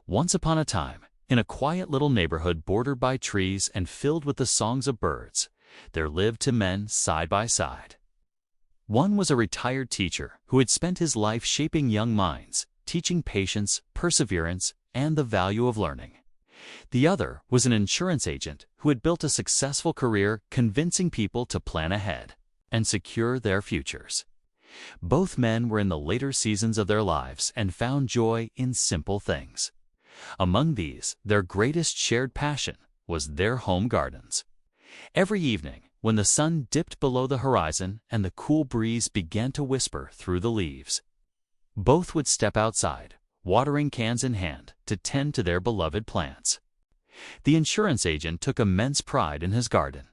Once upon a time, in a quiet little neighborhood bordered by trees and filled with the songs of birds, there lived two men side by side. One was a retired teacher who had spent his life shaping young minds, teaching patience, perseverance, and the value of learning. The other was an insurance agent who had built a successful career convincing people to plan ahead and secure their futures. Both men were in the later seasons of their lives and found joy in simple things. Among these, their greatest shared passion was their home gardens. Every evening, when the sun dipped below the horizon and the cool breeze began to whisper through the leaves, both would step outside, watering cans in hand, to tend to their beloved plants. The insurance agent took immense pride in his garden.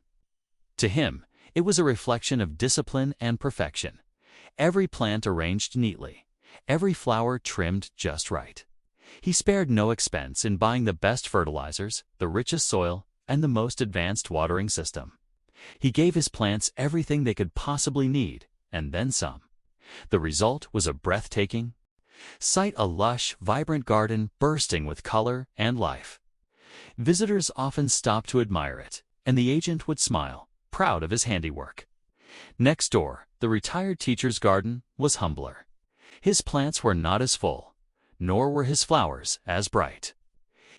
To him, it was a reflection of discipline and perfection. Every plant arranged neatly, every flower trimmed just right. He spared no expense in buying the best fertilizers, the richest soil, and the most advanced watering system. He gave his plants everything they could possibly need, and then some. The result was a breathtaking sight, a lush, vibrant garden bursting with color and life. Visitors often stopped to admire it, and the agent would smile, proud of his handiwork. Next door, the retired teacher's garden was humbler. His plants were not as full, nor were his flowers as bright.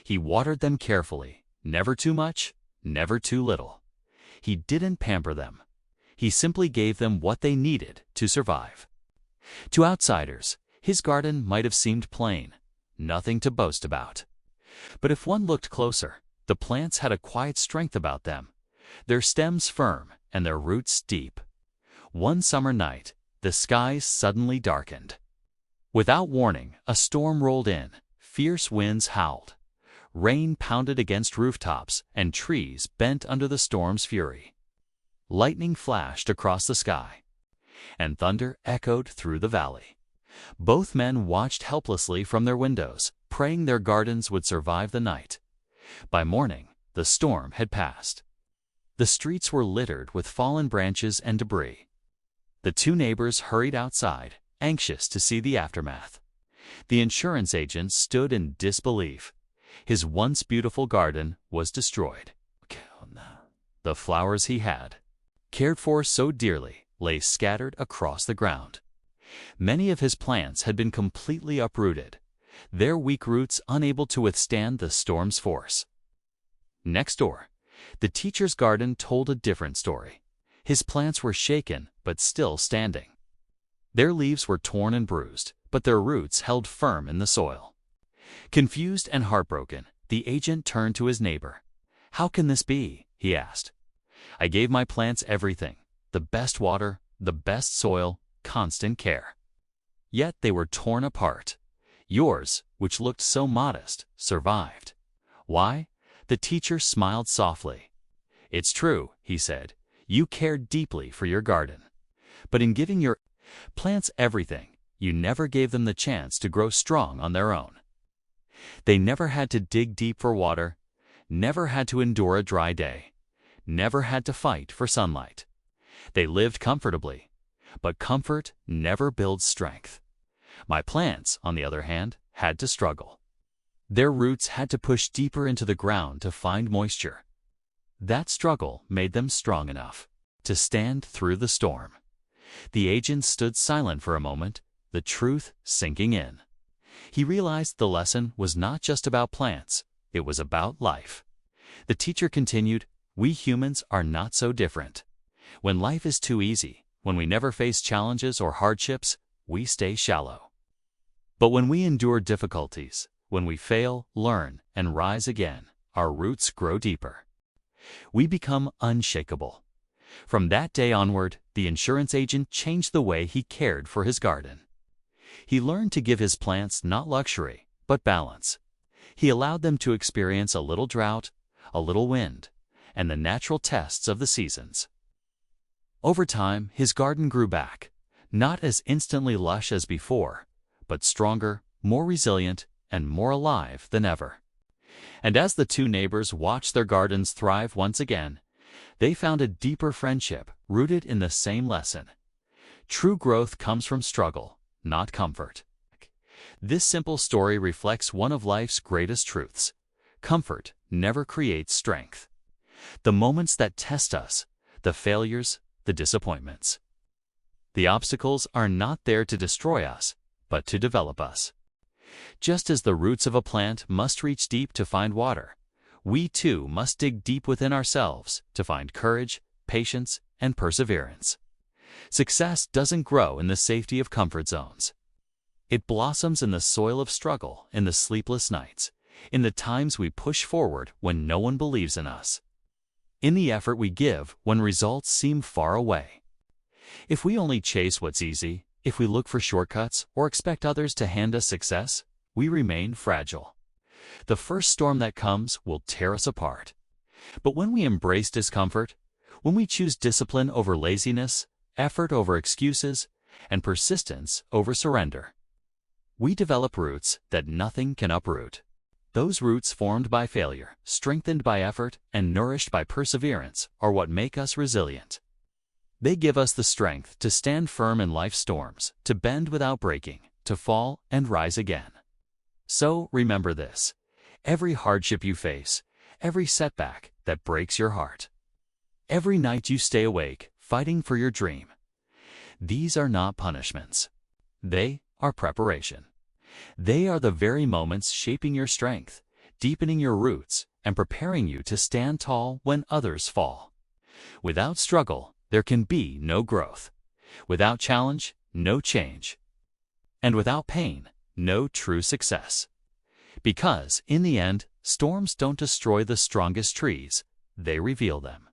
He watered them carefully, never too much, never too little. He didn't pamper them. He simply gave them what they needed to survive. To outsiders, his garden might have seemed plain, nothing to boast about. But if one looked closer, the plants had a quiet strength about them, their stems firm and their roots deep. One summer night, the skies suddenly darkened. Without warning, a storm rolled in, fierce winds howled. Rain pounded against rooftops, and trees bent under the storm's fury. Lightning flashed across the sky, and thunder echoed through the valley. Both men watched helplessly from their windows, praying their gardens would survive the night. By morning, the storm had passed. The streets were littered with fallen branches and debris. The two neighbors hurried outside, anxious to see the aftermath. The insurance agent stood in disbelief. His once beautiful garden was destroyed. The flowers he had cared for so dearly lay scattered across the ground. Many of his plants had been completely uprooted, their weak roots unable to withstand the storm's force. Next door, the teacher's garden told a different story. His plants were shaken but still standing. Their leaves were torn and bruised, but their roots held firm in the soil. Confused and heartbroken, the agent turned to his neighbor. "How can this be?" he asked. "I gave my plants everything, the best water, the best soil, constant care. Yet they were torn apart. Yours, which looked so modest, survived. Why?" The teacher smiled softly. "It's true," he said. "You cared deeply for your garden. But in giving your plants everything, you never gave them the chance to grow strong on their own. They never had to dig deep for water, never had to endure a dry day, never had to fight for sunlight. They lived comfortably, but comfort never builds strength. My plants, on the other hand, had to struggle. Their roots had to push deeper into the ground to find moisture. That struggle made them strong enough to stand through the storm." The agent stood silent for a moment, the truth sinking in. He realized the lesson was not just about plants, it was about life. The teacher continued, "We humans are not so different. When life is too easy, when we never face challenges or hardships, we stay shallow. But when we endure difficulties, when we fail, learn, and rise again, our roots grow deeper. We become unshakable." From that day onward, the insurance agent changed the way he cared for his garden. He learned to give his plants not luxury, but balance. He allowed them to experience a little drought, a little wind, and the natural tests of the seasons. Over time, his garden grew back, not as instantly lush as before, but stronger, more resilient, and more alive than ever. And as the two neighbors watched their gardens thrive once again, they found a deeper friendship rooted in the same lesson. True growth comes from struggle, not comfort. This simple story reflects one of life's greatest truths. Comfort never creates strength. The moments that test us, the failures, the disappointments. The obstacles are not there to destroy us, but to develop us. Just as the roots of a plant must reach deep to find water, we too must dig deep within ourselves to find courage, patience, and perseverance. Success doesn't grow in the safety of comfort zones. It blossoms in the soil of struggle, in the sleepless nights, in the times we push forward when no one believes in us, in the effort we give when results seem far away. If we only chase what's easy, if we look for shortcuts or expect others to hand us success, we remain fragile. The first storm that comes will tear us apart. But when we embrace discomfort, when we choose discipline over laziness, effort over excuses, and persistence over surrender, we develop roots that nothing can uproot. Those roots formed by failure, strengthened by effort, and nourished by perseverance are what make us resilient. They give us the strength to stand firm in life's storms, to bend without breaking, to fall and rise again. So remember this: every hardship you face, every setback that breaks your heart, every night you stay awake fighting for your dream, these are not punishments. They are preparation. They are the very moments shaping your strength, deepening your roots, and preparing you to stand tall when others fall. Without struggle, there can be no growth. Without challenge, no change. And without pain, no true success. Because, in the end, storms don't destroy the strongest trees, they reveal them.